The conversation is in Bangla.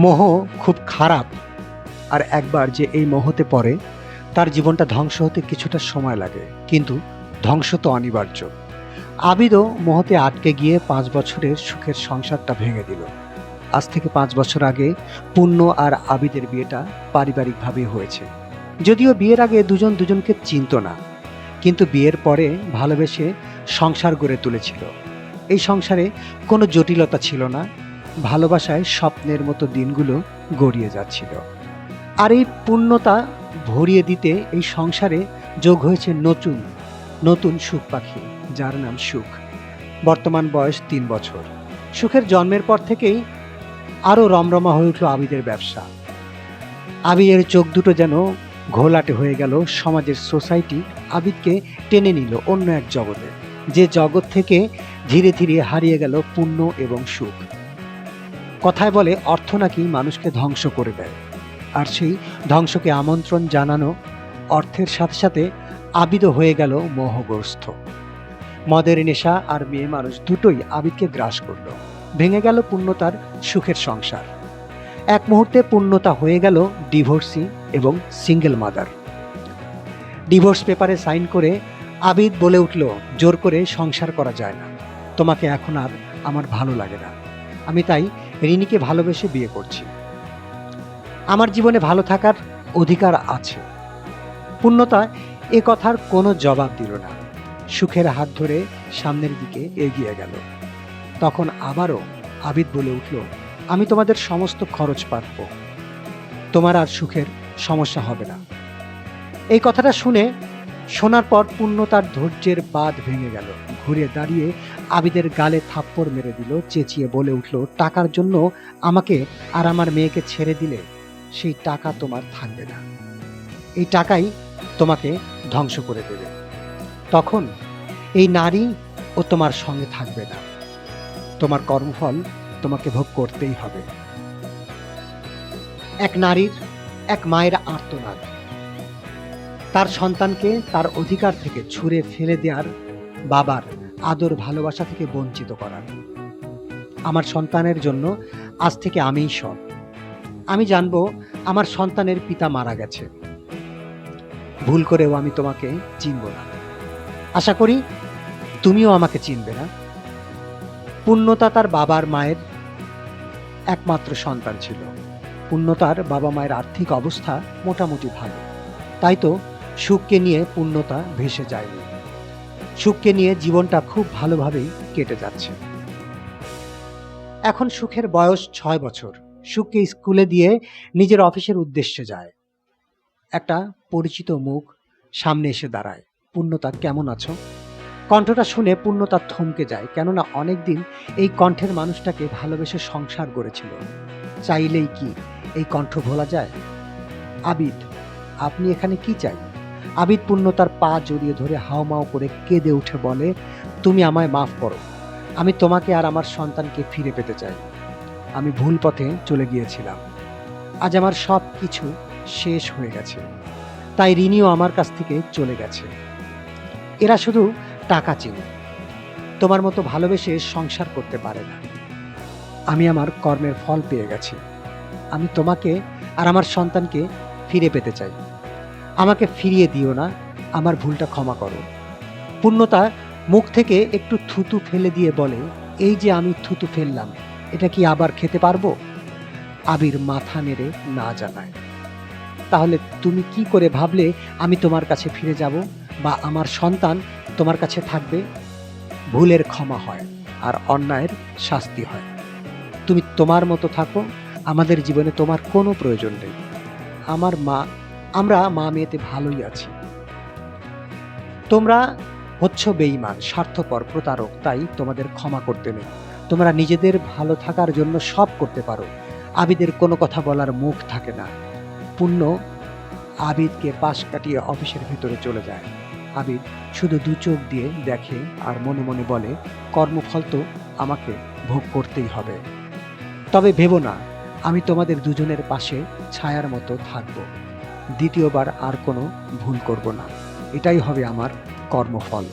মোহ খুব খারাপ, আর একবার যে এই মোহতে পড়ে তার জীবনটা ধ্বংস হতে কিছুটা সময় লাগে, কিন্তু ধ্বংস তো অনিবার্য। আবিদও মোহতে আটকে গিয়ে 5 বছরের সুখের সংসারটা ভেঙে দিল। আজ থেকে 5 বছর আগে পুণ্য আর আবিদের বিয়েটা পারিবারিকভাবে হয়েছে। যদিও বিয়ের আগে দুজন দুজনকে চিনত না, কিন্তু বিয়ের পরে ভালোবেসে সংসার গড়ে তুলেছিল। এই সংসারে কোনো জটিলতা ছিল না, ভালোবাসায় স্বপ্নের মতো দিনগুলো গড়িয়ে যাচ্ছিল। আর এই পূর্ণতা ভরিয়ে দিতে এই সংসারে যোগ হয়েছে নতুন নতুন সুখ পাখি, যার নাম সুখ। বর্তমান বয়স 3 বছর। সুখের জন্মের পর থেকেই আরও রমরমা হয়ে উঠল আবিদের ব্যবসা। আবিদের চোখ দুটো যেন ঘোলাটে হয়ে গেল। সমাজের সোসাইটি আবিদকে টেনে নিল অন্য এক জগতে, যে জগৎ থেকে ধীরে ধীরে হারিয়ে গেল পুণ্য এবং সুখ। কথায় বলে অর্থ নাকি মানুষকে ধ্বংস করে দেয়, আর সেই ধ্বংসকে আমন্ত্রণ জানানো অর্থের সাথে সাথে আবিদও হয়ে গেল মোহগ্রস্ত। মদের নেশা আর মেয়ে মানুষ দুটোই আবিদকে গ্রাস করল। ভেঙে গেল পূর্ণতার সুখের সংসার। এক মুহূর্তে পূর্ণতা হয়ে গেল ডিভোর্সি এবং সিঙ্গেল মাদার। ডিভোর্স পেপারে সাইন করে আবিদ বলে উঠল, জোর করে সংসার করা যায় না, তোমাকে এখন আর আমার ভালো লাগে না, আমি তাই রিনিকে ভালোবেসে বিয়ে করছি। আমার জীবনে ভালো থাকার অধিকার আছে। পূর্ণতা এ কথার কোনো জবাব দিল না। সুখের হাত ধরে সামনের দিকে এগিয়ে গেল। তখন আবারও আবিদ বলে উঠল, আমি তোমাদের সমস্ত খরচ পাঠব, তোমার আর সুখের সমস্যা হবে না। এই কথাটা শোনার পর পূর্ণতার ধৈর্যের বাঁধ ভেঙে গেল। ঘুরে দাঁড়িয়ে আবিদের গালে থাপ্পড় মেরে দিল, চেঁচিয়ে বলে উঠল, টাকার জন্য আমাকে আর আমার মেয়েকে ছেড়ে দিলে সেই টাকা তোমার থাকবে না, এই টাকাই তোমাকে ধ্বংস করে দেবে। তখন এই নারী ও তোমার সঙ্গে থাকবে না, তোমার কর্মফল তোমাকে ভোগ করতেই হবে। এক নারীর, এক মায়ের আর্তনাদ, তার সন্তানকে তার অধিকার থেকে ছুঁড়ে ফেলে দেওয়ার, বাবার আদর ভালোবাসা থেকে বঞ্চিত করার। আমার সন্তানের জন্য আজ থেকে আমিই সব। আমি জানবো আমার সন্তানের পিতা মারা গেছে, ভুল করেও আমি তোমাকে চিনব না, আশা করি তুমিও আমাকে চিনবে না। পূর্ণতা তার বাবার মায়ের একমাত্র সন্তান ছিল। পূর্ণতার বাবা মায়ের আর্থিক অবস্থা মোটামুটি ভালো, তাই তো সুখকে নিয়ে পূর্ণতা ভেসে যায়নি। সুখকে নিয়ে জীবনটা খুব ভালোভাবেই কেটে যাচ্ছে। এখন সুখের বয়স 6 বছর। সুখকে স্কুলে দিয়ে নিজের অফিসের উদ্দেশ্যে যায়। একটা পরিচিত মুখ সামনে এসে দাঁড়ায়। পূর্ণতা, কেমন আছো? কণ্ঠটা শুনে পূর্ণতা থমকে যায়, কেননা অনেকদিন এই কণ্ঠের মানুষটাকে ভালোবেসে সংসার গড়েছিল। চাইলেই কি এই কণ্ঠ ভোলা যায়? আবিদ, আপনি এখানে কি চাই? আবিদ পূর্ণতার পা জড়িয়ে ধরে হাউমাউ করে কেঁদে উঠে বলে, তুমি আমায় মাফ করো, আমি তোমাকে আর আমার সন্তানকে ফিরে পেতে চাই। আমি ভুল পথে চলে গিয়েছিলাম, আজ আমার সব কিছু শেষ হয়ে গেছে, তাই রিনিও আমার কাছ থেকে চলে গেছে। এরা শুধু টাকা চেনে, তোমার মতো ভালোবেসে সংসার করতে পারে না। আমি আমার কর্মের ফল পেয়ে গেছি। আমি তোমাকে আর আমার সন্তানকে ফিরে পেতে চাই। আমাকে ফিরিয়ে দিও না, আমার ভুলটা ক্ষমা করো। পূর্ণতা মুখ থেকে একটু থুতু ফেলে দিয়ে বলে, এই যে আমি থুতু ফেললাম, এটা কি আবার খেতে পারবো? আবির মাথা নেড়ে না জানায়। তাহলে তুমি কি করে ভাবলে আমি তোমার কাছে ফিরে যাব বা আমার সন্তান তোমার কাছে থাকবে? ভুলের ক্ষমা হয় আর অন্যায়ের শাস্তি হয়। তুমি তোমার মতো থাকো, আমাদের জীবনে তোমার কোনো প্রয়োজন নেই। আমরা মা মেয়েতে ভালোই আছি। তোমরা হচ্ছ বেঈমান, স্বার্থপর, প্রতারক, তাই তোমাদের ক্ষমা করতে নেই। তোমরা নিজেদের ভালো থাকার জন্য সব করতে পারো। আবিদের কোনো কথা বলার মুখ থাকে না। পুণ্য আবিদকে পাশ কাটিয়ে অফিসের ভেতরে চলে যায়। আবিদ শুধু দু চোখ দিয়ে দেখে আর মনে মনে বলে, কর্মফল তো আমাকে ভোগ করতেই হবে। তবে ভেবো না, আমি তোমাদের দুজনের পাশে ছায়ার মতো থাকব। দ্বিতীয়বার আর কোনো ভুল করব না, এটাই হবে আমার কর্মফল।